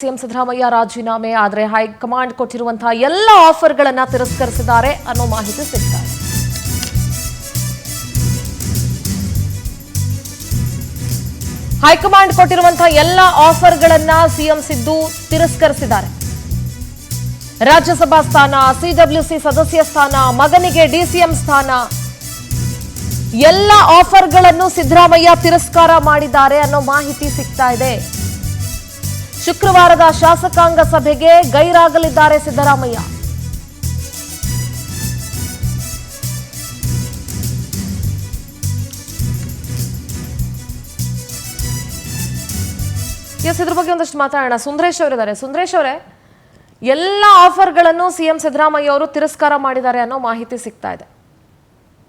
CM Siddaramaiah ರಾಜೀನಾಮೆ ಆದರೆ high command ಕೊಟ್ಟಿರುವಂತಹ ಎಲ್ಲ ಆಫರ್ಗಳನ್ನು ತಿರಸ್ಕರಿಸಿದ್ದಾರೆ ಅನ್ನೋ ಮಾಹಿತಿ ಸಿಗ್ತಾ ಇದೆ. ಹೈಕಮಾಂಡ್ ಕೊಟ್ಟಿರುವಂತಹ ಎಲ್ಲ ಆಫರ್ಗಳನ್ನು ಸಿಎಂ ಸಿದ್ದು ತಿರಸ್ಕರಿಸಿದ್ದಾರೆ. ರಾಜ್ಯಸಭಾ ಸ್ಥಾನ, ಸಿಡಬ್ಲ್ಯೂಸಿ ಸದಸ್ಯ ಸ್ಥಾನ, ಮಗನಿಗೆ ಡಿಸಿಎಂ ಸ್ಥಾನ, ಎಲ್ಲ ಆಫರ್ಗಳನ್ನು ಸಿದ್ದರಾಮಯ್ಯ ತಿರಸ್ಕಾರ ಮಾಡಿದ್ದಾರೆ ಅನ್ನೋ ಮಾಹಿತಿ ಸಿಗ್ತಾ ಇದೆ. ಶುಕ್ರವಾರದ ಶಾಸಕಾಂಗ ಸಭೆಗೆ ಗೈರಾಗಲಿದ್ದಾರೆ ಸಿದ್ದರಾಮಯ್ಯ. ಇದ್ರ ಬಗ್ಗೆ ಒಂದಷ್ಟು ಮಾತಾಡೋಣ. ಸುಂದರೇಶ್ ಅವರಿದ್ದಾರೆ. ಸುಂದರೇಶ್ ಅವರೇ, ಎಲ್ಲ ಆಫರ್ಗಳನ್ನು ಸಿಎಂ ಸಿದ್ದರಾಮಯ್ಯ ಅವರು ತಿರಸ್ಕಾರ ಮಾಡಿದ್ದಾರೆ ಅನ್ನೋ ಮಾಹಿತಿ ಸಿಗ್ತಾ ಇದೆ.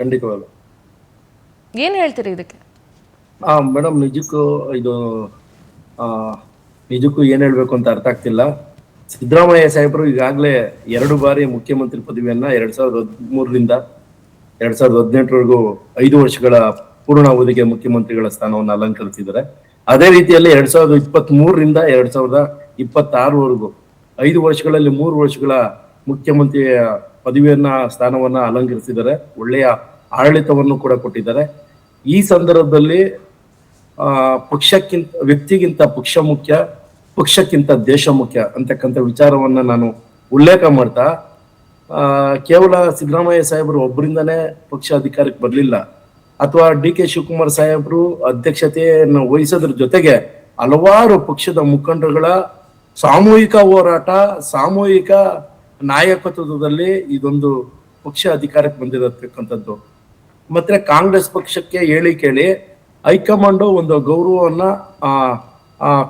ಖಂಡಿತವಾಗ್ಲು ಏನ್ ಹೇಳ್ತೀರಿ ಇದಕ್ಕೆ? ಮೇಡಮ್, ನಿಜಕ್ಕೂ ಏನ್ ಹೇಳ್ಬೇಕು ಅಂತ ಅರ್ಥ ಆಗ್ತಿಲ್ಲ. ಸಿದ್ದರಾಮಯ್ಯ ಸಾಹೇಬರು ಈಗಾಗಲೇ 2 ಬಾರಿ ಮುಖ್ಯಮಂತ್ರಿ ಪದವಿಯನ್ನ 2013ರಿಂದ 2018 5 ವರ್ಷಗಳ ಪೂರ್ಣಾವಧಿಗೆ ಮುಖ್ಯಮಂತ್ರಿಗಳ ಸ್ಥಾನವನ್ನು ಅಲಂಕರಿಸಿದ್ದಾರೆ. ಅದೇ ರೀತಿಯಲ್ಲಿ 2023ರಿಂದ 2026 5 ವರ್ಷಗಳಲ್ಲಿ 3 ವರ್ಷಗಳ ಮುಖ್ಯಮಂತ್ರಿಯ ಪದವಿಯನ್ನ ಸ್ಥಾನವನ್ನ ಅಲಂಕರಿಸಿದ್ದಾರೆ. ಒಳ್ಳೆಯ ಆಡಳಿತವನ್ನು ಕೂಡ ಕೊಟ್ಟಿದ್ದಾರೆ. ಈ ಸಂದರ್ಭದಲ್ಲಿ ವ್ಯಕ್ತಿಗಿಂತ ಪಕ್ಷ ಮುಖ್ಯ, ಪಕ್ಷಕ್ಕಿಂತ ದೇಶ ಮುಖ್ಯ ಅಂತಕ್ಕಂಥ ವಿಚಾರವನ್ನ ನಾನು ಉಲ್ಲೇಖ ಮಾಡ್ತಾ, ಕೇವಲ ಸಿದ್ದರಾಮಯ್ಯ ಸಾಹೇಬರು ಒಬ್ಬರಿಂದನೇ ಪಕ್ಷ ಅಧಿಕಾರಕ್ಕೆ ಬರಲಿಲ್ಲ, ಅಥವಾ ಡಿ.ಕೆ. ಶಿವಕುಮಾರ್ ಸಾಹೇಬರು ಅಧ್ಯಕ್ಷತೆಯನ್ನು ವಹಿಸೋದ್ರ ಜೊತೆಗೆ ಹಲವಾರು ಪಕ್ಷದ ಮುಖಂಡರುಗಳ ಸಾಮೂಹಿಕ ಹೋರಾಟ, ಸಾಮೂಹಿಕ ನಾಯಕತ್ವದಲ್ಲಿ ಇದೊಂದು ಪಕ್ಷ ಅಧಿಕಾರಕ್ಕೆ ಬಂದಿರತಕ್ಕಂಥದ್ದು. ಮತ್ತೆ ಕಾಂಗ್ರೆಸ್ ಪಕ್ಷಕ್ಕೆ ಹೇಳಿ ಕೇಳಿ ಹೈಕಮಾಂಡ್ ಒಂದು ಗೌರವವನ್ನ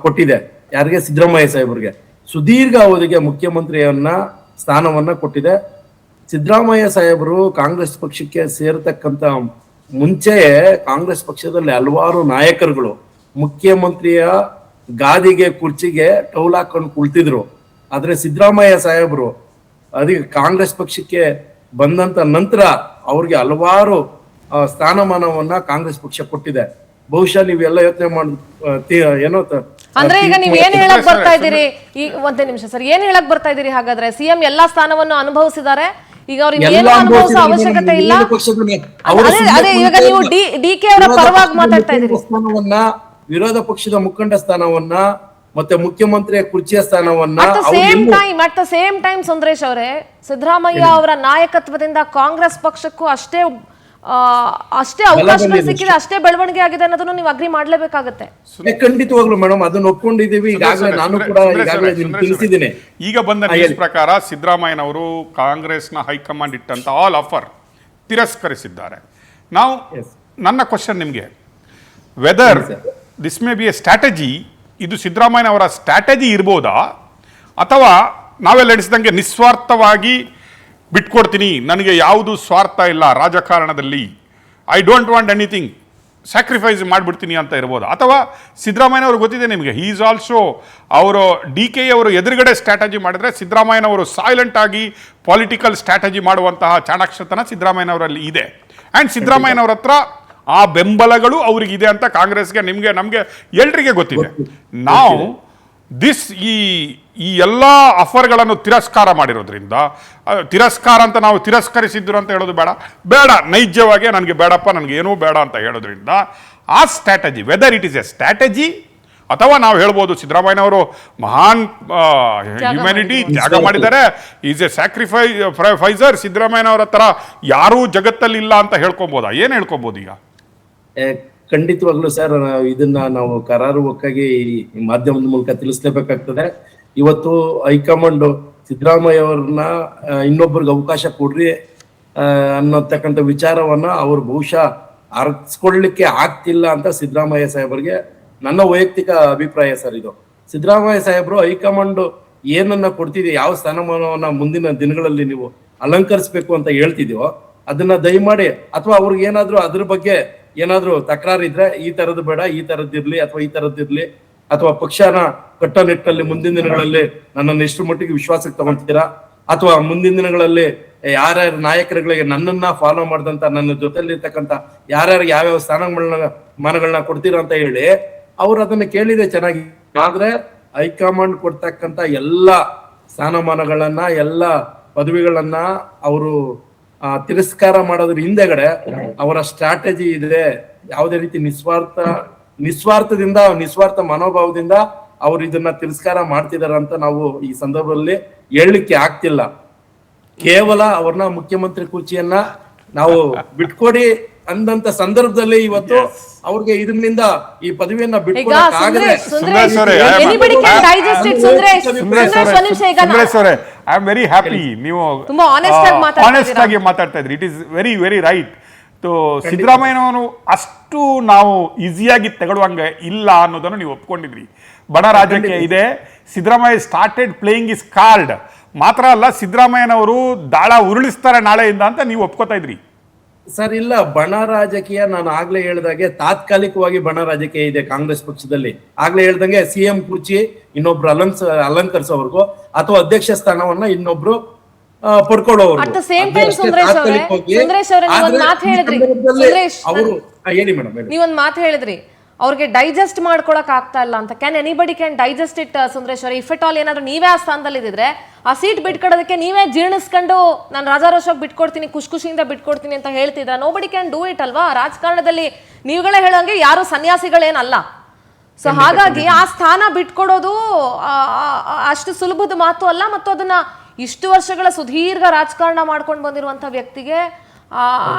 ಕೊಟ್ಟಿದೆ. ಯಾರಿಗೆ? ಸಿದ್ದರಾಮಯ್ಯ ಸಾಹೇಬರಿಗೆ ಸುದೀರ್ಘ ಅವಧಿಗೆ ಮುಖ್ಯಮಂತ್ರಿಯನ್ನ ಸ್ಥಾನವನ್ನ ಕೊಟ್ಟಿದೆ. ಸಿದ್ದರಾಮಯ್ಯ ಸಾಹೇಬರು ಕಾಂಗ್ರೆಸ್ ಪಕ್ಷಕ್ಕೆ ಸೇರತಕ್ಕಂತ ಮುಂಚೆ ಕಾಂಗ್ರೆಸ್ ಪಕ್ಷದಲ್ಲಿ ಹಲವಾರು ನಾಯಕರುಗಳು ಮುಖ್ಯಮಂತ್ರಿಯ ಗಾದಿಗೆ, ಕುರ್ಚಿಗೆ ಟೌಲ್ ಹಾಕೊಂಡು ಕುಳಿತಿದ್ರು. ಆದ್ರೆ ಸಿದ್ದರಾಮಯ್ಯ ಸಾಹೇಬರು ಅದಕ್ಕೆ ಕಾಂಗ್ರೆಸ್ ಪಕ್ಷಕ್ಕೆ ಬಂದಂತ ನಂತರ ಅವ್ರಿಗೆ ಹಲವಾರು ಸ್ಥಾನಮಾನವನ್ನ ಕಾಂಗ್ರೆಸ್ ಪಕ್ಷ ಕೊಟ್ಟಿದೆ. ಬಹುಶಃ ನೀವೆಲ್ಲ ಯೋಚನೆ ಏನೋ ಅಂದ್ರೆ ಈಗ ನೀವ್ ಏನ್ ಹೇಳಕ್ ಬರ್ತಾ ಇದ್ದೀರಿ? ಒಂದೇ ನಿಮಿಷ ಸರ್, ಏನ್ ಹೇಳಕ್ ಬರ್ತಾ ಇದ್ದೀರಿ? ಹಾಗಾದ್ರೆ ಸಿಎಂ ಎಲ್ಲಾ ಸ್ಥಾನವನ್ನು ಅನುಭವಿಸಿದ್ದಾರೆ, ಈಗ ಅವ್ರಿಗೆ ಏನು ಅನುಭವಿಸೋ ಅವಶ್ಯಕತೆ ಇಲ್ಲ. ಅದೇ ಇವಾಗ ನೀವು ಡಿ.ಕೆ. ಅವರ ಪರವಾಗಿ ಮಾತಾಡ್ತಾ ಇದ್ದೀರಿ. ಸ್ಥಾನವನ್ನ, ವಿರೋಧ ಪಕ್ಷದ ಮುಖಂಡ ಸ್ಥಾನವನ್ನ, ಮತ್ತೆ ಮುಖ್ಯಮಂತ್ರಿಯ ಕುರ್ಚಿಯ ಸ್ಥಾನವನ್ನ at the same time Sundaresh ಅವರೇ, ಸಿದ್ದರಾಮಯ್ಯ ಅವರ ನಾಯಕತ್ವದಿಂದ ಕಾಂಗ್ರೆಸ್ ಪಕ್ಷಕ್ಕೂ ಅಷ್ಟೇ ಅವಕಾಶಗಳು ಸಿಕ್ಕಿದೆ, ಅಷ್ಟೇ ಬೆಳವಣಿಗೆ ಆಗಿದೆ ಅನ್ನೋದನ್ನು ನೀವು ಅಗ್ರಿ ಮಾಡ್ಲೇಬೇಕಾಗತ್ತೆ. ಖಂಡಿತವಾಗ್ಲು ಮೇಡಮ್, ಅದನ್ನ ಒಪ್ಕೊಂಡಿದ್ದೀವಿ. ಈಗಾಗಲೇ ನಾನು ಕೂಡ ತಿಳಿಸಿದ್ದೀನಿ. ಈಗ ಬಂದ ನ್ಯೂಸ್ ಪ್ರಕಾರ ಸಿದ್ದರಾಮಯ್ಯನವರು ಕಾಂಗ್ರೆಸ್ನ ಹೈಕಮಾಂಡ್ ಇಟ್ಟಂತ ಆಲ್ ಆಫರ್ ತಿರಸ್ಕರಿಸಿದ್ದಾರೆ. ನಾವು ನನ್ನ ಕ್ವಶನ್ ನಿಮಗೆ, weather this may be A strategy, ಇದು ಸಿದ್ದರಾಮಯ್ಯನವರ ಸ್ಟ್ರಾಟಜಿ ಇರ್ಬೋದಾ, ಅಥವಾ ನಾವೆಲ್ಲ ಎಣಿಸಿದಂಗೆ ನಿಸ್ವಾರ್ಥವಾಗಿ ಬಿಟ್ಕೊಡ್ತೀನಿ, ನನಗೆ ಯಾವುದು ಸ್ವಾರ್ಥ ಇಲ್ಲ ರಾಜಕಾರಣದಲ್ಲಿ, I don't want anything, sacrifice ಮಾಡಿಬಿಡ್ತೀನಿ ಅಂತ ಇರ್ಬೋದು, ಅಥವಾ ಸಿದ್ದರಾಮಯ್ಯನವರು ಗೊತ್ತಿದೆ ನಿಮಗೆ, ಹೀ ಈಸ್ ಆಲ್ಸೋ ಅವರು ಡಿ.ಕೆ. ಅವರು ಎದುರುಗಡೆ ಸ್ಟ್ರಾಟಜಿ ಮಾಡಿದ್ರೆ ಸಿದ್ದರಾಮಯ್ಯನವರು ಸೈಲೆಂಟ್ ಆಗಿ ಪೊಲಿಟಿಕಲ್ ಸ್ಟ್ರಾಟಜಿ ಮಾಡುವಂತಹ ಚಾಣಾಕ್ಷತನ ಸಿದ್ದರಾಮಯ್ಯನವರಲ್ಲಿ ಇದೆ. ಆ್ಯಂಡ್ ಸಿದ್ದರಾಮಯ್ಯನವ್ರ ಹತ್ರ ಆ ಬೆಂಬಲಗಳು ಅವ್ರಿಗಿದೆ ಅಂತ ಕಾಂಗ್ರೆಸ್ಗೆ, ನಿಮಗೆ, ನಮಗೆ ಎಲ್ರಿಗೆ ಗೊತ್ತಿದೆ. ನಾವು ಈ ಎಲ್ಲ ಆಫರ್ಗಳನ್ನು ತಿರಸ್ಕಾರ ಮಾಡಿರೋದ್ರಿಂದ, ತಿರಸ್ಕಾರ ಅಂತ ನಾವು ತಿರಸ್ಕರಿಸಿದ್ರು ಅಂತ ಹೇಳೋದು ಬೇಡ, ನೈಜವಾಗಿ ನನಗೆ ಬೇಡಪ್ಪ, ನನಗೆ ಏನೂ ಬೇಡ ಅಂತ ಹೇಳೋದ್ರಿಂದ ಆ strategy, whether it is A strategy ಅಥವಾ ನಾವು ಹೇಳ್ಬೋದು ಸಿದ್ದರಾಮಯ್ಯನವರು ಮಹಾನ್ ಹ್ಯುಮ್ಯಾನಿಟಿ ತ್ಯಾಗ ಮಾಡಿದ್ದಾರೆ, ಈಸ್ ಎ ಸ್ಯಾಕ್ರಿಫೈಸರ್, ಸಿದ್ದರಾಮಯ್ಯನವರ ಹತ್ರ ಯಾರೂ ಜಗತ್ತಲ್ಲಿ ಇಲ್ಲ ಅಂತ ಹೇಳ್ಕೊಬೋದಾ? ಏನು ಹೇಳ್ಕೊಬೋದು ಈಗ? ಖಂಡಿತವಾಗ್ಲೂ ಸರ್, ಇದನ್ನ ನಾವು ಕರಾರುವಕ್ಕಾಗಿ ಈ ಮಾಧ್ಯಮದ ಮೂಲಕ ತಿಳಿಸ್ಲೇಬೇಕಾಗ್ತದೆ. ಇವತ್ತು ಹೈಕಮಾಂಡ್ ಸಿದ್ದರಾಮಯ್ಯ ಅವ್ರನ್ನ ಇನ್ನೊಬ್ಬರಿಗೆ ಅವಕಾಶ ಕೊಡ್ರಿ ಅನ್ನತಕ್ಕಂಥ ವಿಚಾರವನ್ನ ಅವ್ರು ಬಹುಶಃ ಅರ್ಸ್ಕೊಳ್ಳಿಕ್ಕೆ ಆಗ್ತಿಲ್ಲ ಅಂತ ಸಿದ್ದರಾಮಯ್ಯ ಸಾಹೇಬರಿಗೆ ನನ್ನ ವೈಯಕ್ತಿಕ ಅಭಿಪ್ರಾಯ ಸರ್. ಇದು ಸಿದ್ದರಾಮಯ್ಯ ಸಾಹೇಬರು ಹೈಕಮಾಂಡ್ ಏನನ್ನ ಕೊಡ್ತಿದೆಯೋ, ಯಾವ ಸ್ಥಾನಮಾನವನ್ನ ಮುಂದಿನ ದಿನಗಳಲ್ಲಿ ನೀವು ಅಲಂಕರಿಸ್ಬೇಕು ಅಂತ ಹೇಳ್ತಿದ್ಯೋ ಅದನ್ನ ದಯಮಾಡಿ, ಅಥವಾ ಅವ್ರಿಗೆ ಏನಾದ್ರು ಅದ್ರ ಬಗ್ಗೆ ಏನಾದ್ರು ತಕರಾರಿದ್ರೆ ಈ ತರದ್ದು ಬೇಡ, ಈ ತರದ್ದಿರ್ಲಿ ಅಥವಾ ಈ ತರದ್ದಿರ್ಲಿ, ಅಥವಾ ಪಕ್ಷನ ಕಟ್ಟನಿಟ್ಟಲ್ಲಿ ಮುಂದಿನ ದಿನಗಳಲ್ಲಿ ನನ್ನನ್ನು ಎಷ್ಟು ಮಟ್ಟಿಗೆ ವಿಶ್ವಾಸಕ್ಕೆ ತಗೊಳ್ತೀರಾ, ಅಥವಾ ಮುಂದಿನ ದಿನಗಳಲ್ಲಿ ಯಾರ್ಯಾರ ನಾಯಕರುಗಳಿಗೆ ನನ್ನನ್ನ ಫಾಲೋ ಮಾಡಿದಂತ, ನನ್ನ ಜೊತೆಲಿ ಇರ್ತಕ್ಕಂಥ ಯಾರ್ಯಾರಿಗೆ ಯಾವ್ಯಾವ ಸ್ಥಾನಮಾನಗಳನ್ನ ಕೊಡ್ತೀರಾ ಅಂತ ಹೇಳಿ ಅವ್ರು ಅದನ್ನ ಕೇಳಿದೆ ಚೆನ್ನಾಗಿ. ಆದ್ರೆ ಹೈಕಮಾಂಡ್ ಕೊಡ್ತಕ್ಕಂತ ಎಲ್ಲ ಸ್ಥಾನಮಾನಗಳನ್ನ ಎಲ್ಲ ಪದವಿಗಳನ್ನ ಅವರು ತಿರಸ್ಕಾರ ಮಾಡೋದ್ರ ಹಿಂದೆಗಡೆ ಅವರ ಸ್ಟ್ರಾಟಜಿ ಇದೆ. ಯಾವುದೇ ರೀತಿ ನಿಸ್ವಾರ್ಥ ಮನೋಭಾವದಿಂದ ಅವ್ರು ಇದನ್ನ ತಿರಸ್ಕಾರ ಮಾಡ್ತಿದಾರ ಅಂತ ನಾವು ಈ ಸಂದರ್ಭದಲ್ಲಿ ಹೇಳಲಿಕ್ಕೆ ಆಗ್ತಿಲ್ಲ. ಕೇವಲ ಅವ್ರನ್ನ ಮುಖ್ಯಮಂತ್ರಿ ಕುರ್ಚಿಯನ್ನ ನಾವು ಬಿಟ್ಕೊಡಿ ಅಂದಂತ ಸಂದರ್ಭದಲ್ಲಿ ಇವತ್ತು ಅವ್ರಿಗೆ ಇದರಿಂದ ಈ ಪದವಿಯನ್ನ ಬಿಟ್ಕೊಡಕ್ ಆಗದೆ ಐ ಆಮ್ ವೆರಿ ಹ್ಯಾಪಿ. ನೀವು ಆನೆಸ್ಟ್ ಆಗಿ ಮಾತಾಡ್ತಾ ಇದ್ರಿ. It is very very right. ಸಿದ್ದರಾಮಯ್ಯನವರು ಅಷ್ಟು ನಾವು ಈಸಿಯಾಗಿ ತಗೊಳ್ಳುವಂಗೆ ಇಲ್ಲ ಅನ್ನೋದನ್ನು ನೀವು ಒಪ್ಕೊಂಡಿದ್ರಿ. ಬಡ ರಾಜಕೀಯ ಇದೆ. Siddaramaiah started playing is card. ಮಾತ್ರ ಅಲ್ಲ, ಸಿದ್ದರಾಮಯ್ಯನವರು ದಾಳ ಉರುಳಿಸ್ತಾರೆ ನಾಳೆಯಿಂದ ಅಂತ ನೀವು ಒಪ್ಕೋತಾ ಇದ್ರಿ. ಸರ್ ಇಲ್ಲ, ಬಣ ರಾಜಕೀಯ ನಾನು ಆಗ್ಲೇ ಹೇಳ್ದಾಗೆ ತಾತ್ಕಾಲಿಕವಾಗಿ ಬಣ ರಾಜಕೀಯ ಇದೆ ಕಾಂಗ್ರೆಸ್ ಪಕ್ಷದಲ್ಲಿ. ಆಗ್ಲೇ ಹೇಳ್ದಂಗೆ ಸಿಎಂ ಕುರ್ಚಿ ಇನ್ನೊಬ್ರು ಅಲಂಕರಿಸೋವರೆಗೂ ಅಥವಾ ಅಧ್ಯಕ್ಷ ಸ್ಥಾನವನ್ನ ಇನ್ನೊಬ್ರು ಪಡ್ಕೊಳ್ಳೋರು. ನೀವೊಂದ್ ಮಾತು ಹೇಳಿದ್ರಿ, ಅವ್ರಿಗೆ ಡೈಜೆಸ್ಟ್ ಮಾಡ್ಕೊಳಕ್ ಆಗ್ತಾ ಇಲ್ಲ ಅಂತ. Can anybody can digest it Sundaresh ಅವರೇ? ಇಫ್ ಇಟ್ ಆಲ್ ಏನಾದ್ರು ನೀವೇ ಆ ಸ್ಥಾನದಲ್ಲಿ ಇದ್ರೆ ಆ ಸೀಟ್ ಬಿಟ್ಕೊಡೋದಕ್ಕೆ ನೀವೇ ಜೀರ್ಣಿಸ್ಕೊಂಡು ನಾನು ರಾಜಾರೋಷಕ್ಕೆ ಬಿಟ್ಕೊಡ್ತೀನಿ, ಖುಷಿಯಿಂದ ಬಿಟ್ಕೊಡ್ತೀನಿ ಅಂತ ಹೇಳ್ತಿದ್ರ. ನೋಬಡಿ ಕ್ಯಾನ್ ಡೂ ಇಟ್ ಅಲ್ವಾ? ರಾಜಕಾರಣದಲ್ಲಿ ನೀವುಗಳೇ ಹೇಳೋಂಗೆ ಯಾರು ಸನ್ಯಾಸಿಗಳೇನಲ್ಲ. ಸೊ ಹಾಗಾಗಿ ಆ ಸ್ಥಾನ ಬಿಟ್ಕೊಡೋದು ಅಷ್ಟು ಸುಲಭದ ಮಾತು ಅಲ್ಲ. ಮತ್ತು ಅದನ್ನ ಇಷ್ಟು ವರ್ಷಗಳ ಸುದೀರ್ಘ ರಾಜಕಾರಣ ಮಾಡ್ಕೊಂಡು ಬಂದಿರುವಂತ ವ್ಯಕ್ತಿಗೆ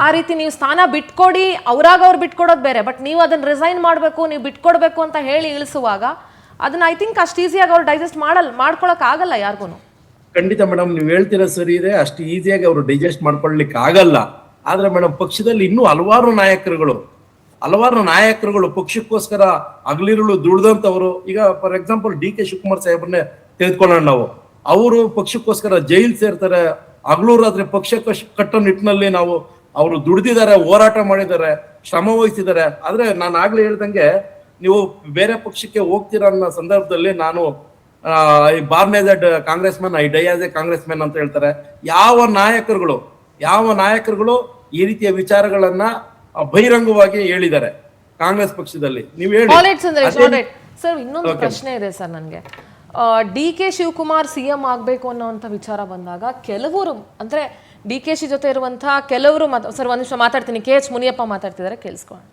ಆ ರೀತಿ ನೀವು ಸ್ಥಾನ ಬಿಟ್ಕೊಡಿ, ಅವ್ರು ಬಿಟ್ಕೊಡೋದು ಬೇರೆ. ಬಟ್ ನೀವು ಅದನ್ನ ರಿಸೈನ್ ಮಾಡಬೇಕು, ನೀವು ಬಿಟ್ಕೊಡ್ಬೇಕು ಅಂತ ಹೇಳಿ ಇಳಿಸುವಾಗ ಅದನ್ನ ಐ ಥಿಂಕ್ ಅಷ್ಟು ಈಸಿಯಾಗಿ ಅವ್ರು ಡೈಜೆಸ್ಟ್ ಮಾಡ್ಕೊಳಕ್ ಆಗಲ್ಲ ಯಾರಿಗೂ. ಖಂಡಿತ ಮೇಡಮ್, ನೀವು ಹೇಳ್ತಿರೋ ಸರಿ ಇದೆ. ಅಷ್ಟು ಈಸಿಯಾಗಿ ಅವರು ಡೈಜೆಸ್ಟ್ ಮಾಡ್ಕೊಳ್ಲಿಕ್ಕೆ ಆಗಲ್ಲ. ಆದ್ರೆ ಮೇಡಮ್, ಪಕ್ಷದಲ್ಲಿ ಇನ್ನೂ ಹಲವಾರು ನಾಯಕರುಗಳು ಪಕ್ಷಕ್ಕೋಸ್ಕರ ಹಗಲಿರುಳು ದುಡ್ದಂತವ್ರು. ಈಗ ಫಾರ್ ಎಕ್ಸಾಂಪಲ್ DK ಶಿವಕುಮಾರ್ ಸಾಹೇಬ್ರನ್ನೇ ತೆಗೆದುಕೊಳ್ಳೋಣ ನಾವು. ಅವರು ಪಕ್ಷಕ್ಕೋಸ್ಕರ ಜೈಲ್ ಸೇರ್ತಾರೆ, ಹಗಲು ರಾತ್ರಿ ಪಕ್ಷ ಕಟ್ಟೋ ನಿಟ್ಟಿನಲ್ಲಿ ಅವರು ದುಡ್ದಿದ್ದಾರೆ, ಹೋರಾಟ ಮಾಡಿದ್ದಾರೆ, ಶ್ರಮ ವಹಿಸಿದ್ದಾರೆ. ಆದ್ರೆ ನಾನು ಆಗ್ಲೇ ಹೇಳ್ದಂಗೆ ನೀವು ಬೇರೆ ಪಕ್ಷಕ್ಕೆ ಹೋಗ್ತೀರ ಅನ್ನೋ ಸಂದರ್ಭದಲ್ಲಿ ನಾನು Born as A Congress man, I dye as A Congress man ಅಂತ ಹೇಳ್ತಾರೆ. ಯಾವ ನಾಯಕರುಗಳು ಈ ರೀತಿಯ ವಿಚಾರಗಳನ್ನ ಬಹಿರಂಗವಾಗಿ ಹೇಳಿದ್ದಾರೆ ಕಾಂಗ್ರೆಸ್ ಪಕ್ಷದಲ್ಲಿ? ನೀವು ಹೇಳಿ ಸರ್. ಇನ್ನೊಂದು ಪ್ರಶ್ನೆ ಇದೆ ಸರ್ ನನಗೆ. DK ಶಿವಕುಮಾರ್ CM ಆಗ್ಬೇಕು ಅನ್ನೋಂಥ ವಿಚಾರ ಬಂದಾಗ ಕೆಲವರು ಅಂದ್ರೆ DKಶಿ ಜೊತೆ ಇರುವಂತಹ ಕೆಲವರು ಸರ್ ಒಂದ್ ನಿಮಿಷ ಮಾತಾಡ್ತೀನಿ. KH ಮುನಿಯಪ್ಪ ಮಾತಾಡ್ತಿದ್ದಾರೆ, ಕೇಳಿಸ್ಕೊಳ್ಳೋಣ.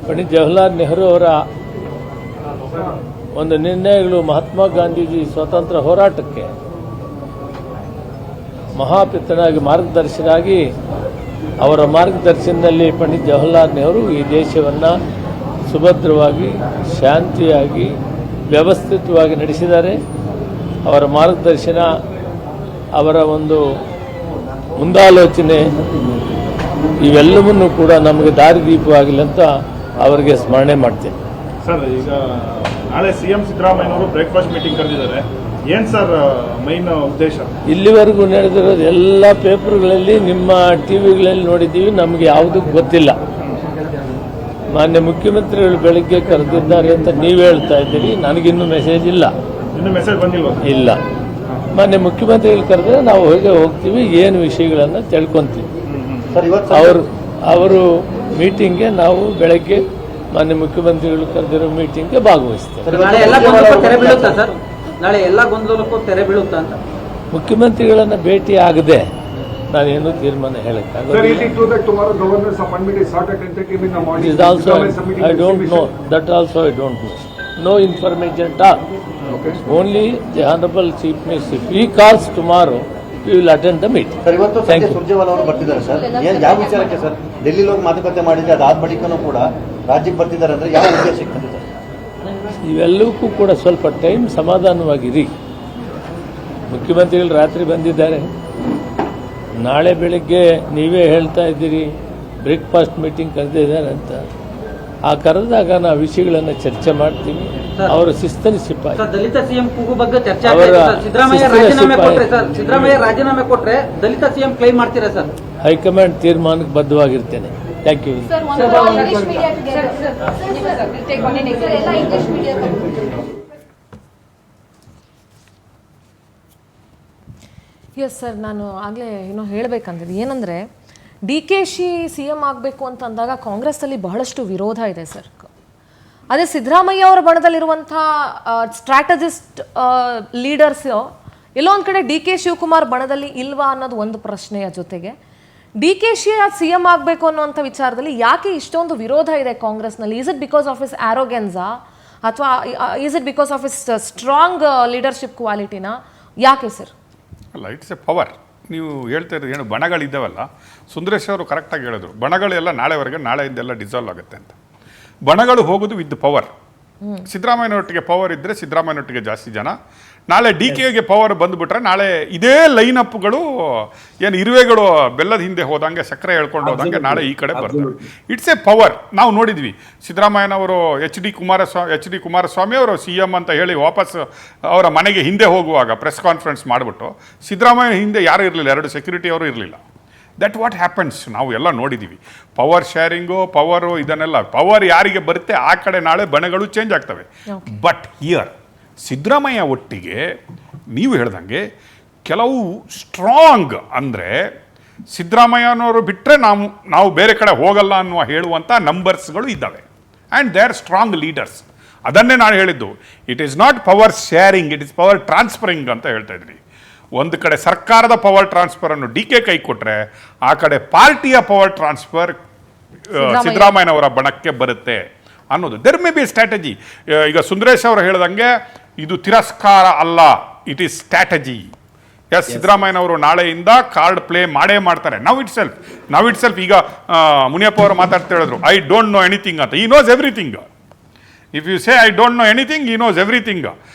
ಪಂಡಿತ್ ಜವಾಹರ್ಲಾಲ್ ನೆಹರು ಅವರ ಒಂದು ನಿರ್ಣಯಗಳು ಮಹಾತ್ಮ ಗಾಂಧೀಜಿ ಸ್ವಾತಂತ್ರ್ಯ ಹೋರಾಟಕ್ಕೆ ಮಹಾಪಿತನಾಗಿ ಮಾರ್ಗದರ್ಶನಾಗಿ ಅವರ ಮಾರ್ಗದರ್ಶನದಲ್ಲಿ ಪಂಡಿತ್ ಜವಾಹರ್ಲಾಲ್ ನೆಹರು ಈ ದೇಶವನ್ನು ಸುಭದ್ರವಾಗಿ, ಶಾಂತಿಯಾಗಿ, ವ್ಯವಸ್ಥಿತವಾಗಿ ನಡೆಸಿದ್ದಾರೆ. ಅವರ ಮಾರ್ಗದರ್ಶನ, ಅವರ ಒಂದು ಮುಂದಾಲೋಚನೆ ಇವೆಲ್ಲವನ್ನೂ ಕೂಡ ನಮಗೆ ದಾರಿದೀಪವಾಗಿಲ್ಲ ಅಂತ ಅವರಿಗೆ ಸ್ಮರಣೆ ಮಾಡ್ತೇನೆ. ಸರ್, ಈಗ ನಾಳೆ CM ಸಿದ್ದರಾಮಯ್ಯನವರು ಬ್ರೇಕ್ಫಾಸ್ಟ್ ಮೀಟಿಂಗ್ ಕರೆದಿದ್ದಾರೆ. ಏನ್ ಸರ್ ಮೈನ್ ಉದ್ದೇಶ? ಇಲ್ಲಿವರೆಗೂ ನಡೆದಿರೋದು ಎಲ್ಲ ಪೇಪರ್ಗಳಲ್ಲಿ, ನಿಮ್ಮ ಟಿವಿಗಳಲ್ಲಿ ನೋಡಿದ್ದೀವಿ. ನಮಗೆ ಯಾವುದೂ ಗೊತ್ತಿಲ್ಲ. ಮಾನ್ಯ ಮುಖ್ಯಮಂತ್ರಿಗಳು ಬೆಳಗ್ಗೆ ಕರೆದಿದ್ದಾರೆ ಅಂತ ನೀವು ಹೇಳ್ತಾ ಇದ್ದೀರಿ. ನನಗಿನ್ನೂ ಮೆಸೇಜ್ ಇಲ್ಲ. ಇನ್ನೂ ಮೆಸೇಜ್ ಬಂದಿಲ್ಲ? ಇಲ್ಲ. ಮಾನ್ಯ ಮುಖ್ಯಮಂತ್ರಿಗಳು ಕರೆದ್ರೆ ನಾವು ಹೋಗ್ತೀವಿ, ಏನು ವಿಷಯಗಳನ್ನು ತಿಳ್ಕೊಂತೀವಿ. ಅವರು ಮೀಟಿಂಗ್ಗೆ ನಾವು ಬೆಳಗ್ಗೆ ಮಾನ್ಯ ಮುಖ್ಯಮಂತ್ರಿಗಳು ಕರೆದಿರೋ ಮೀಟಿಂಗ್ಗೆ ಭಾಗವಹಿಸ್ತೇವೆ. ನಾಳೆ ಎಲ್ಲ ಗೊಂದಲಕ್ಕೂ ತೆರೆ ಬೀಳುತ್ತಾ ಅಂತ ಮುಖ್ಯಮಂತ್ರಿಗಳನ್ನ ಭೇಟಿ ಆಗದೆ ನಾನೇನು ತೀರ್ಮಾನ ಹೇಳಕ್ಕಾಗಲ್ಲ. I don't know. That also I don't know. No information at all. Only the Honorable Chief Minister. If he calls tomorrow, we will attend the meeting. Sir, ಇವತ್ತು ಸುರ್ಜೇವಾಲಾ ಅವರು ಬರ್ತಿದ್ದಾರೆ ಸರ್. ಯಾವ ವಿಚಾರಕ್ಕೆ ಸರ್? ಡೆಲ್ಲಿಲಿ ಹೋಗಿ ಮಾತುಕತೆ ಮಾಡಿದ್ರೆ ಅದಾದ ಬಳಿಕನೂ ಕೂಡ ರಾಜ್ಯಕ್ಕೆ ಬರ್ತಿದ್ದಾರೆ ಅಂದ್ರೆ ಯಾವ ಉದ್ದೇಶಕ್ಕೆ ಸರ್? ಇವೆಲ್ಲವಕ್ಕೂ ಕೂಡ ಸ್ವಲ್ಪ ಟೈಮ್ ಸಮಾಧಾನವಾಗಿರಿ. ಮುಖ್ಯಮಂತ್ರಿಗಳು ರಾತ್ರಿ ಬಂದಿದ್ದಾರೆ. ನಾಳೆ ಬೆಳಗ್ಗೆ ನೀವೇ ಹೇಳ್ತಾ ಇದ್ದೀರಿ ಬ್ರೇಕ್ಫಾಸ್ಟ್ ಮೀಟಿಂಗ್ ಕರೆದಿದ್ದಾರೆ ಅಂತ. ಆ ಕರೆದಾಗ ನಾವು ವಿಷಯಗಳನ್ನು ಚರ್ಚೆ ಮಾಡ್ತೀವಿ. ಅವರ ಶಿಸ್ತಿನ ಸಿಪಾಯಿ ದಲಿತ CM ಕೂಗು ಬಗ್ಗೆ ಚರ್ಚೆ ಸಿದ್ದರಾಮಯ್ಯ ರಾಜೀನಾಮೆ ಕೊಟ್ರೆ ದಲಿತ CM ಕ್ಲೈಮ್ ಮಾಡ್ತೀರಾ ಸರ್? ಹೈಕಮಾಂಡ್ ತೀರ್ಮಾನಕ್ಕೆ ಬದ್ಧವಾಗಿರ್ತೇನೆ. Thank you. ಎಸ್ ಸರ್, ನಾನು ಆಗಲೇ ಏನೋ ಹೇಳಬೇಕಂತಿದ್ದೆ. ಏನಂದರೆ DKಶಿ CM ಆಗಬೇಕು ಅಂತ ಅಂದಾಗ ಕಾಂಗ್ರೆಸ್ಸಲ್ಲಿ ಬಹಳಷ್ಟು ವಿರೋಧ ಇದೆ ಸರ್. ಅದೇ ಸಿದ್ದರಾಮಯ್ಯ ಅವರ ಬಣದಲ್ಲಿರುವಂತಹ ಸ್ಟ್ರಾಟಜಿಸ್ಟ್ ಲೀಡರ್ಸ್ ಎಲ್ಲೋ ಒಂದ್ ಕಡೆ ಡಿ ಕೆ ಶಿವಕುಮಾರ್ ಬಣದಲ್ಲಿ ಇಲ್ವಾ ಅನ್ನೋದು ಒಂದು ಪ್ರಶ್ನೆಯ ಜೊತೆಗೆ DK ಸಿಎಂ ಆಗಬೇಕು ಅನ್ನುವಂಥ ವಿಚಾರದಲ್ಲಿ ಯಾಕೆ ಇಷ್ಟೊಂದು ವಿರೋಧ ಇದೆ ಕಾಂಗ್ರೆಸ್ನಲ್ಲಿ? Is it because of his ಆರೋಗೆನ್ಸಾ ಅಥವಾ is it because of his strong leadership ಕ್ವಾಲಿಟಿನಾ? ಯಾಕೆ ಸರ್? ಅಲ್ಲ, ಇಟ್ಸ್ ಎ ಪವರ್. ನೀವು ಹೇಳ್ತಾ ಇರೋದು ಏನು ಬಣಗಳಿದ್ದಾವಲ್ಲ, ಸುಂದರೇಶ್ ಅವರು ಕರೆಕ್ಟಾಗಿ ಹೇಳಿದ್ರು, ಬಣಗಳೆಲ್ಲ ನಾಳೆವರೆಗೆ, ನಾಳೆಯಿಂದೆಲ್ಲ ಡಿಸಾಲ್ವ್ ಆಗುತ್ತೆ ಅಂತ. ಬಣಗಳು ಹೋಗೋದು ವಿತ್ ಪವರ್. ಸಿದ್ದರಾಮಯ್ಯನೊಟ್ಟಿಗೆ ಪವರ್ ಇದ್ದರೆ ಸಿದ್ದರಾಮಯ್ಯನೊಟ್ಟಿಗೆ ಜಾಸ್ತಿ ಜನ, ನಾಳೆ DKಗೆ ಪವರ್ ಬಂದುಬಿಟ್ರೆ ನಾಳೆ ಇದೇ ಲೈನಪ್ಗಳು ಏನು ಇರುವೆಗಳು ಬೆಲ್ಲದ ಹಿಂದೆ ಹೋದಂಗೆ, ಸಕ್ಕರೆ ಹೇಳ್ಕೊಂಡು ಹೋದಂಗೆ ನಾಳೆ ಈ ಕಡೆ ಬರ್ತಾರೆ. It's A power. ನಾವು ನೋಡಿದ್ವಿ ಸಿದ್ದರಾಮಯ್ಯನವರು ಎಚ್ ಡಿ ಕುಮಾರಸ್ವಾಮಿ ಅವರು CM ಅಂತ ಹೇಳಿ ವಾಪಸ್ ಅವರ ಮನೆಗೆ ಹಿಂದೆ ಹೋಗುವಾಗ ಪ್ರೆಸ್ ಕಾನ್ಫರೆನ್ಸ್ ಮಾಡಿಬಿಟ್ಟು ಸಿದ್ದರಾಮಯ್ಯ ಹಿಂದೆ ಯಾರು ಇರಲಿಲ್ಲ, 2 ಸೆಕ್ಯೂರಿಟಿ ಅವರು ಇರಲಿಲ್ಲ. That what happens. ನಾವು ಎಲ್ಲ ನೋಡಿದ್ದೀವಿ. ಪವರ್ ಶೇರಿಂಗು, ಪವರು, ಇದನ್ನೆಲ್ಲ ಪವರ್ ಯಾರಿಗೆ ಬರುತ್ತೆ ಆ ಕಡೆ ನಾಳೆ ಬಣಗಳು ಚೇಂಜ್ ಆಗ್ತವೆ. ಬಟ್ ಹಿಯರ್ ಸಿದ್ದರಾಮಯ್ಯ ಒಟ್ಟಿಗೆ ನೀವು ಹೇಳ್ದಂಗೆ ಕೆಲವು ಸ್ಟ್ರಾಂಗ್ ಅಂದರೆ ಸಿದ್ದರಾಮಯ್ಯನವರು ಬಿಟ್ಟರೆ ನಾವು ಬೇರೆ ಕಡೆ ಹೋಗಲ್ಲ ಅನ್ನುವ ಹೇಳುವಂಥ ನಂಬರ್ಸ್ಗಳು ಇದ್ದಾವೆ. And they are strong leaders. ಅದನ್ನೇ ನಾನು ಹೇಳಿದ್ದು, it is not power sharing, it is power transferring ಅಂತ ಹೇಳ್ತಾ ಇದ್ದೀನಿ. ಒಂದು ಕಡೆ ಸರ್ಕಾರದ ಪವರ್ ಟ್ರಾನ್ಸ್ಫರನ್ನು DK ಕೈ ಕೊಟ್ಟರೆ ಆ ಕಡೆ ಪಾರ್ಟಿಯ ಪವರ್ ಟ್ರಾನ್ಸ್ಫರ್ ಸಿದ್ದರಾಮಯ್ಯನವರ ಬಣಕ್ಕೆ ಬರುತ್ತೆ ಅನ್ನೋದು. There may be strategy. ಈಗ ಸುಂದರೇಶ್ ಅವರು ಹೇಳ್ದಂಗೆ ಇದು ತಿರಸ್ಕಾರ ಅಲ್ಲ, ಇಟ್ ಈಸ್ ಸ್ಟ್ರಾಟಜಿ. ಎಸ್, ಸಿದ್ದರಾಮಯ್ಯನವರು ನಾಳೆಯಿಂದ ಕಾರ್ಡ್ ಪ್ಲೇ ಮಾಡೇ ಮಾಡ್ತಾರೆ. ನವ್ ಇಟ್ ಸೆಲ್ಫ್ ಈಗ ಮುನಿಯಪ್ಪ ಅವರು ಮಾತಾಡ್ತಾ ಹೇಳಿದ್ರು, ಐ ಡೋಂಟ್ ನೋ ಎನಿಥಿಂಗ್ ಅಂತ. He knows everything. If you say I don't know anything, he knows everything.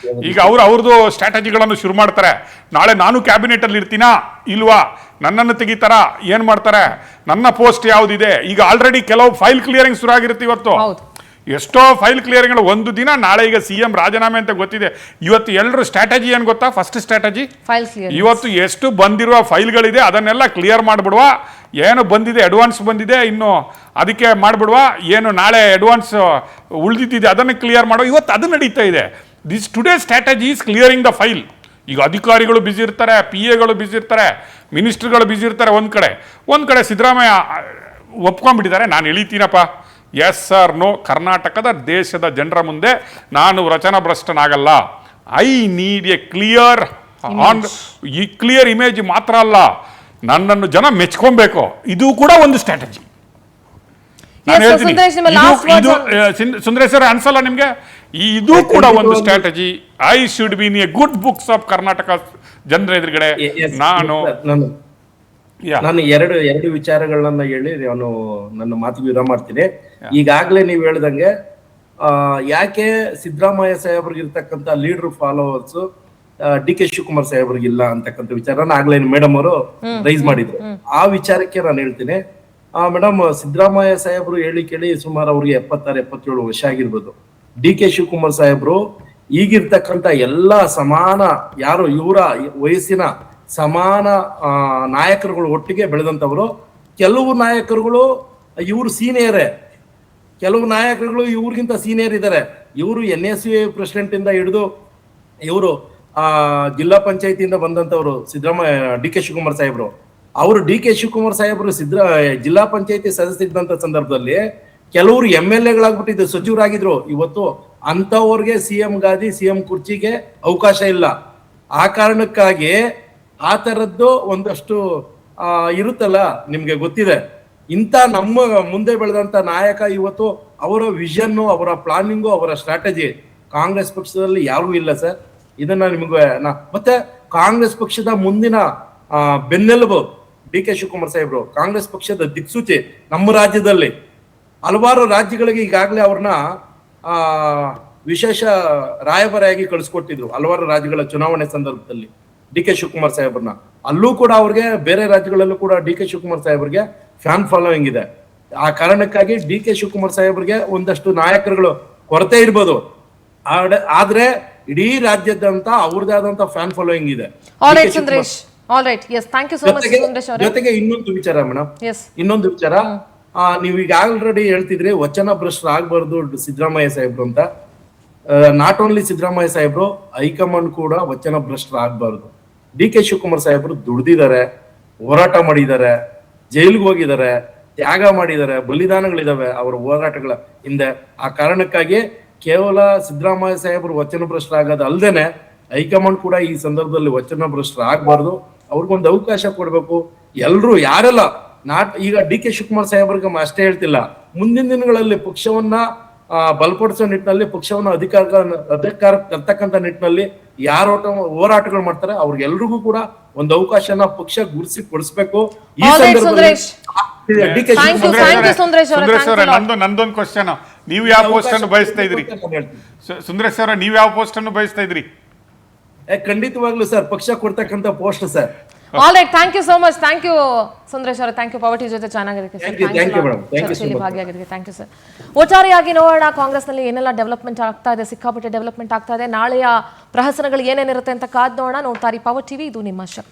ಈಗ ಅವ್ರದ್ದು ಸ್ಟ್ರಾಟಜಿಗಳನ್ನು ಶುರು ಮಾಡ್ತಾರೆ. ನಾಳೆ ನಾನು ಕ್ಯಾಬಿನೆಟಲ್ಲಿ ಇರ್ತೀನಾ ಇಲ್ವಾ, ನನ್ನನ್ನು ತೆಗಿತಾರ, ಏನು ಮಾಡ್ತಾರೆ, ನನ್ನ ಪೋಸ್ಟ್ ಯಾವುದಿದೆ. ಈಗ ಆಲ್ರೆಡಿ ಕೆಲವು ಫೈಲ್ ಕ್ಲಿಯರಿಂಗ್ ಶುರು ಆಗಿರುತ್ತೆ ಇವತ್ತು. ಎಷ್ಟೋ ಫೈಲ್ ಕ್ಲಿಯರಿಂಗ್ಗಳು ಒಂದು ದಿನ, ನಾಳೆ ಈಗ CM ರಾಜೀನಾಮೆ ಅಂತ ಗೊತ್ತಿದೆ. ಇವತ್ತು ಎಲ್ಲರೂ ಸ್ಟ್ರಾಟಜಿ ಏನು ಗೊತ್ತಾ? ಫಸ್ಟ್ ಸ್ಟ್ರಾಟಜಿ ಇವತ್ತು ಎಷ್ಟು ಬಂದಿರುವ ಫೈಲ್ಗಳಿದೆ ಅದನ್ನೆಲ್ಲ ಕ್ಲಿಯರ್ ಮಾಡಿಬಿಡುವ. ಏನು ಬಂದಿದೆ ಅಡ್ವಾನ್ಸ್ ಬಂದಿದೆ ಇನ್ನು ಅದಕ್ಕೆ ಮಾಡಿಬಿಡುವ. ಏನು ನಾಳೆ ಅಡ್ವಾನ್ಸ್ ಉಳಿದಿದ್ದಿದೆ ಅದನ್ನು ಕ್ಲಿಯರ್ ಮಾಡುವ. ಇವತ್ತು ಅದು ನಡೀತಾ ಇದೆ. This today strategy is clearing the file. ಈಗ ಅಧಿಕಾರಿಗಳು ಬ್ಯುಸಿ ಇರ್ತಾರೆ, PAಗಳು ಬ್ಯುಸಿ ಇರ್ತಾರೆ, ಮಿನಿಸ್ಟ್ರುಗಳು ಬ್ಯುಸಿ ಇರ್ತಾರೆ. ಒಂದು ಕಡೆ ಸಿದ್ದರಾಮಯ್ಯ ಒಪ್ಕೊಂಡ್ಬಿಟ್ಟಿದ್ದಾರೆ, ನಾನು ಇಳಿತೀನಪ್ಪ, ಎಸ್ ಸರ್ ನೋ, ಕರ್ನಾಟಕದ ದೇಶದ ಜನರ ಮುಂದೆ ನಾನು ರಚನಾಭ್ರಷ್ಟನಾಗಲ್ಲ. I need a clear image ಮಾತ್ರ ಅಲ್ಲ, ನನ್ನನ್ನು ಜನ ಮೆಚ್ಕೊಬೇಕು. ಇದು ಕೂಡ ಒಂದು ಸ್ಟ್ರಾಟಜಿ. ನಾನು ಹೇಳ್ತೀನಿ, ಸುಂದರೇಶ್ ಸರ್ ಅನ್ಸಲ್ಲ ನಿಮ್ಗೆ? ಇದು ಕೂಡ ಒಂದು strategy. I should be in a good books of Karnataka ಜನರ ಎದುರುಗಡೆ. ನಾನು ಎರಡು ವಿಚಾರಗಳನ್ನ ಹೇಳಿ ನಾನು ನನ್ನ ಮಾತಿಗೆ ವಿರಾಮ ಮಾಡ್ತೀನಿ. ಈಗಾಗಲೇ ನೀವು ಹೇಳ್ದಂಗೆ ಯಾಕೆ ಸಿದ್ದರಾಮಯ್ಯ ಸಾಹೇಬ್ರಿಗಿರ್ತಕ್ಕಂಥ ಲೀಡರ್ ಫಾಲೋವರ್ಸ್ DK ಶಿವಕುಮಾರ್ ಸಾಹೇಬ್ರಿಗಿಲ್ಲ ಅಂತಕ್ಕಂಥ ವಿಚಾರನ ಆಗ್ಲೇ ಮೇಡಮ್ ಅವರು ರೈಸ್ ಮಾಡಿದ್ರು. ಆ ವಿಚಾರಕ್ಕೆ ನಾನು ಹೇಳ್ತೀನಿ, ಮೇಡಮ್, ಸಿದ್ದರಾಮಯ್ಯ ಸಾಹೇಬ್ರು ಹೇಳಿ ಕೇಳಿ ಸುಮಾರು ಅವ್ರಿಗೆ 76-77 ವರ್ಷ ಆಗಿರ್ಬೋದು. DK ಶಿವಕುಮಾರ್ ಸಾಹೇಬ್ರು ಈಗಿರ್ತಕ್ಕಂಥ ಎಲ್ಲ ಸಮಾನ ಯಾರು ಇವರ ವಯಸ್ಸಿನ ಸಮಾನ ನಾಯಕರುಗಳು ಒಟ್ಟಿಗೆ ಬೆಳೆದಂಥವ್ರು. ಕೆಲವು ನಾಯಕರುಗಳು ಇವರು ಸೀನಿಯರೇ, ಕೆಲವು ನಾಯಕರುಗಳು ಇವ್ರಿಗಿಂತ ಸೀನಿಯರ್ ಇದ್ದಾರೆ. ಇವರು NSU ಪ್ರೆಸಿಡೆಂಟ್ ಇಂದ ಹಿಡಿದು ಇವರು ಜಿಲ್ಲಾ ಪಂಚಾಯತಿಯಿಂದ ಬಂದಂತವ್ರು ಸಿದ್ದರಾಮಯ್ಯ DK ಶಿವಕುಮಾರ್ ಸಾಹೇಬ್ರು. ಅವರು DK ಶಿವಕುಮಾರ್ ಸಾಹೇಬ್ರು ಜಿಲ್ಲಾ ಪಂಚಾಯತಿ ಸದಸ್ಯರಿದ್ದಂತ ಸಂದರ್ಭದಲ್ಲಿ ಕೆಲವರು MLAಗಳಾಗ್ಬಿಟ್ಟಿದ್ರು, ಸಚಿವರಾಗಿದ್ರು. ಇವತ್ತು ಅಂತವ್ರಿಗೆ CM ಗಾದಿ, CM ಕುರ್ಚಿಗೆ ಅವಕಾಶ ಇಲ್ಲ. ಆ ಕಾರಣಕ್ಕಾಗಿ ಆ ತರದ್ದು ಒಂದಷ್ಟು ಇರುತ್ತಲ್ಲ, ನಿಮ್ಗೆ ಗೊತ್ತಿದೆ. ಇಂಥ ನಮ್ಮ ಮುಂದೆ ಬೆಳೆದಂತ ನಾಯಕ ಇವತ್ತು ಅವರ ವಿಷನ್, ಅವರ ಪ್ಲಾನಿಂಗು, ಅವರ ಸ್ಟ್ರಾಟಜಿ ಕಾಂಗ್ರೆಸ್ ಪಕ್ಷದಲ್ಲಿ ಯಾರಿಗೂ ಇಲ್ಲ ಸರ್. ಇದನ್ನ ನಿಮ್ಗೆ ಮತ್ತೆ ಕಾಂಗ್ರೆಸ್ ಪಕ್ಷದ ಮುಂದಿನ ಬೆನ್ನೆಲುಬು DK ಶಿವಕುಮಾರ್ ಸಾಹೇಬ್ರು, ಕಾಂಗ್ರೆಸ್ ಪಕ್ಷದ ದಿಕ್ಸೂಚಿ ನಮ್ಮ ರಾಜ್ಯದಲ್ಲಿ. ಹಲವಾರು ರಾಜ್ಯಗಳಿಗೆ ಈಗಾಗಲೇ ಅವ್ರನ್ನ ವಿಶೇಷ ರಾಯಭಾರಿಯಾಗಿ ಕಳಿಸ್ಕೊಟ್ಟಿದ್ರು. ಹಲವಾರು ರಾಜ್ಯಗಳ ಚುನಾವಣೆ ಸಂದರ್ಭದಲ್ಲಿ DK ಶಿವಕುಮಾರ್ ಸಾಹೇಬ್ರನ್ನ. ಅಲ್ಲೂ ಕೂಡ ಅವ್ರಿಗೆ, ಬೇರೆ ರಾಜ್ಯಗಳಲ್ಲೂ ಕೂಡ DK ಶಿವಕುಮಾರ್ ಸಾಹೇಬ್ರಿಗೆ ಫ್ಯಾನ್ ಫಾಲೋವಿಂಗ್ ಇದೆ. ಆ ಕಾರಣಕ್ಕಾಗಿ DK ಶಿವಕುಮಾರ್ ಸಾಹೇಬ್ರಿಗೆ ಒಂದಷ್ಟು ನಾಯಕರುಗಳು ಕೊರತೆ ಇರ್ಬೋದು, ಆದ್ರೆ ಇಡೀ ರಾಜ್ಯದಂತ ಅವ್ರದೇ ಆದಂತ ಫ್ಯಾನ್ ಫಾಲೋವಿಂಗ್ ಇದೆ. ಜೊತೆಗೆ ಇನ್ನೊಂದು ವಿಚಾರ ಮೇಡಮ್, ಇನ್ನೊಂದು ವಿಚಾರ, ನೀವೀಗ ಆಲ್ರೆಡಿ ಹೇಳ್ತಿದ್ರಿ ವಚನ ಭ್ರಷ್ಟ ಆಗ್ಬಾರ್ದು ಸಿದ್ದರಾಮಯ್ಯ ಸಾಹೇಬ್ರು ಅಂತ. ನಾಟ್ ಓನ್ಲಿ ಸಿದ್ದರಾಮಯ್ಯ ಸಾಹೇಬ್ರು, ಹೈಕಮಾಂಡ್ ಕೂಡ ವಚನ ಭ್ರಷ್ಟ ಆಗ್ಬಾರ್ದು. DK ಶಿವಕುಮಾರ್ ಸಾಹೇಬ್ರು ದುಡ್ದಿದ್ದಾರೆ, ಹೋರಾಟ ಮಾಡಿದ್ದಾರೆ, ಜೈಲಿಗೆ ಹೋಗಿದ್ದಾರೆ, ತ್ಯಾಗ ಮಾಡಿದ್ದಾರೆ, ಬಲಿದಾನಗಳಿದಾವೆ ಅವರ ಹೋರಾಟಗಳ ಹಿಂದೆ. ಆ ಕಾರಣಕ್ಕಾಗಿ ಕೇವಲ ಸಿದ್ದರಾಮಯ್ಯ ಸಾಹೇಬರು ವಚನಭ್ರಷ್ಟರಾಗೋದು ಅಲ್ದೇನೆ ಹೈಕಮಾಂಡ್ ಕೂಡ ಈ ಸಂದರ್ಭದಲ್ಲಿ ವಚನಭ್ರಷ್ಟರಾಗಬಾರ್ದು. ಅವ್ರಿಗೊಂದು ಅವಕಾಶ ಕೊಡ್ಬೇಕು. ಎಲ್ರು ಯಾರೆಲ್ಲ ಈಗ DK ಶಿವಕುಮಾರ್ ಸಾಹೇಬ್ರಿಗೆ ಅಷ್ಟೇ ಹೇಳ್ತಿಲ್ಲ, ಮುಂದಿನ ದಿನಗಳಲ್ಲಿ ಪಕ್ಷವನ್ನ ಬಲಪಡಿಸೋ ನಿಟ್ಟಿನಲ್ಲಿ, ಪಕ್ಷವನ್ನ ಅಧಿಕಾರ ತರ್ತಕ್ಕಂಥ ನಿಟ್ಟಿನಲ್ಲಿ ಯಾರು ಹೋರಾಟಗಳು ಮಾಡ್ತಾರೆ ಅವ್ರಿಗೆಲ್ರಿಗೂ ಕೂಡ ಒಂದು ಅವಕಾಶನ ಪಕ್ಷ ಕೊಡಿಸ್ಬೇಕು. ಈ All right, ಸಂದರ್ಭದಲ್ಲಿ Sundaresh. DK Thank you, Sundaresh ಅವರೇ. ಸುಂದರೇಶ್ ಅವರೇ, ನಂದೊಂದು ಕ್ವಶನ್, ನೀವು ಯಾವ ಪೋಸ್ಟ್ ಅನ್ನು ಬಯಸ್ತಾ ಇದ್ರಿ? ಸುಂದರೇಶ್ ಅವರೇ, ನೀವು ಯಾವ ಪೋಸ್ಟ್ ಅನ್ನು ಬಯಸ್ತಾ ಇದ್ರಿ? ಖಂಡಿತವಾಗ್ಲೂ ಸರ್ ಪಕ್ಷ ಕೊಡ್ತಕ್ಕಂಥ post sir. All right, thank you so much. Thank you Sundaresh ಅವರೇ. ಥ್ಯಾಂಕ್ ಯು ಪವರ್ ಟಿವಿ ಜೊತೆ ಚೆನ್ನಾಗಿದ್ದಕ್ಕೆ sir. Thank you, madam. Thank you so much. ಭಾಗಿಯಾಗಿದ್ದಕ್ಕೆ ಥ್ಯಾಂಕ್ ಯು ಸರ್. ಒಟ್ಟಾರೆಯಾಗಿ ನೋಡೋಣ ಕಾಂಗ್ರೆಸ್ನಲ್ಲಿ ಏನೆಲ್ಲ ಡೆವಲಪ್ಮೆಂಟ್ ಆಗ್ತಾ ಇದೆ, ಸಿಕ್ಕಾಪಟ್ಟೆ ಡೆವಲಪ್ಮೆಂಟ್ ಆಗ್ತಾ ಇದೆ. ನಾಳೆಯ ಪ್ರಹಸನಗಳು ಏನೇನಿರುತ್ತೆ ಅಂತ ಕಾದ್ ನೋಡೋಣ. ನೋಡ್ತಾರೆ ಪವರ್ ಟಿವಿ, ಇದು ನಿಮ್ಮ ಶಕ್ತಿ.